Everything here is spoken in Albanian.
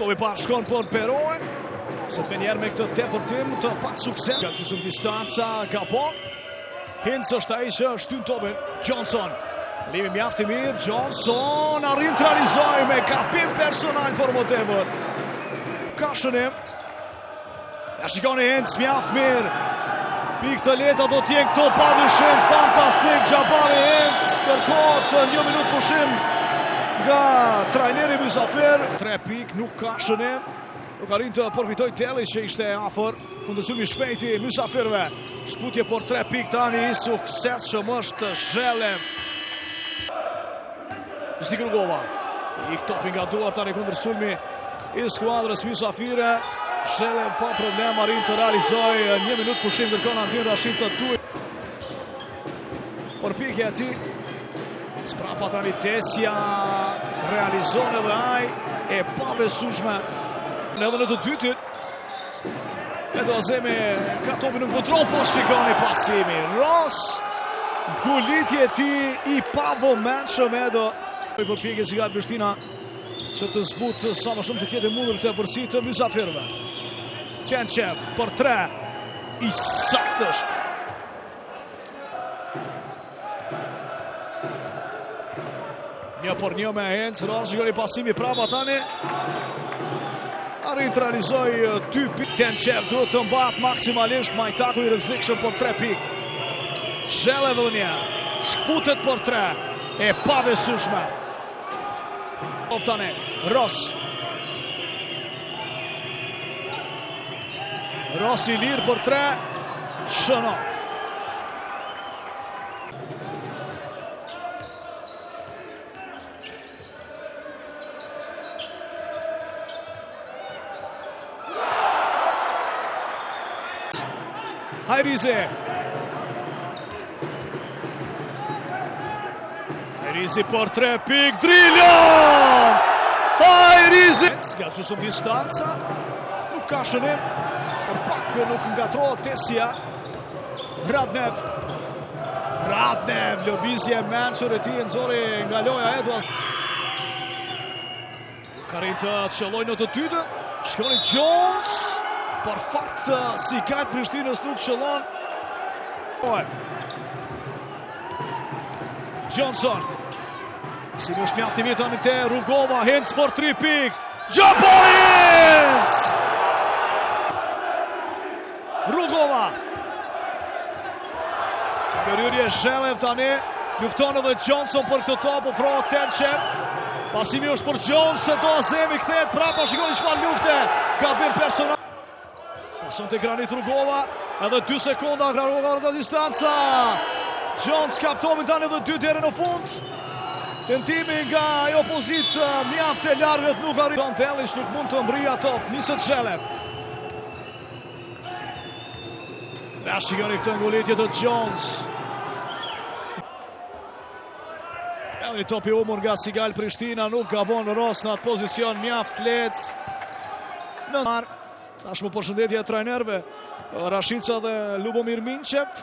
Topi parë shkon për Peroj. Se të njerë me këtë tepërtim të pak sukses. Ka gjysmë distanca, ka po. Hinc është ai që shtyn topin. Johnson. Limi mjaft I mirë. Johnson arrin të realizojë me gabim personal për më tepër. Ka shënim. Ja shikoni Hinc mjaft mirë. Pikë të leta do t'jenë këto pa dyshim. Fantastik Xhabari Hinc. Kërkohet 1 minutë pushim nga trajneri Mysafir. 3 pikë, nuk ka shënim. Nuk arrin të përfitoj Telli që ishte afër. Kundërshtim I shpejti Mysafirve. Shputje por 3 pikë tani I suksesshëm është Zhelev. Zdik Rugova. I topi nga duar tani kundër sulmi I skuadrës Mysafire. Zhelev pa problem arrin të realizojë 1 minutë pushim ndërkohë Antin Rashica duaj. Por pikja e tij. Sprapa tani Tesja realizon edhe ai e pabesueshme. Edhe në të dytit Edo Azemi ka topin në kontroll, po shikoni pasimi Ross, gulitje ti I pavëmendshëm Edo për pjekje Sigal Prishtina që të zbut sa më shumë që kjete mundur këtë përsi të Mysafirve. Tenqev për 3 I sakt është. Një për një me Hinc, Ross shikoni pasimi prapa tani. Arrin të realizoj 2 pikë. Tenqev duhet të mbat maksimalisht majtaku I rrezikshëm për 3 pikë. Zhelev edhe një. Shkputet për 3. E pabesueshme. Tani Ross. Ross I lirë për 3. Shëno. Hajrizi. Hajrizi për 3 pikë. Drilon! Hajrizi! Nga gjysmë distanca. Nuk ka shënim. Por pak nuk ngatrohet Tesja. Radnev. Lëvizje mençur e tij nxori nga loja Edwas. Ka arrin të qellojë në të dytën. Shkoni Jones. Por fakt si gajt Prishtinës nuk qëllon. Johnson. Si më shmjafti mirë tani te Rugova. Hinc për 3 pikë. Xhabari Hinc! Rugova. Përhyrje Zhelev tani. Lufton edhe Johnson për këtë top. Ofrohet Tenqev. Pasimi është për Jones. Edo Azemi kthehet prapa. Shikoni çfarë lufte. Gabim personal. Son të Granit Rugova, edhe 2 sekonda Rugova në distanca. Jones kaptomin tani edhe 2 deri në fund. Tentimi nga opozit mjaft e largët nuk arrin. Telli nuk mund të mbrija top. Niset Zhelev. Ja shikoni këtë ngulitje të Jones. Edhe topi umur nga Sigal Prishtina, nuk gabon Ross në atë pozicion mjaft lehtë. Në marë. Tashmë përshëndetje trajnerëve Rashica dhe Lubomir Minqev.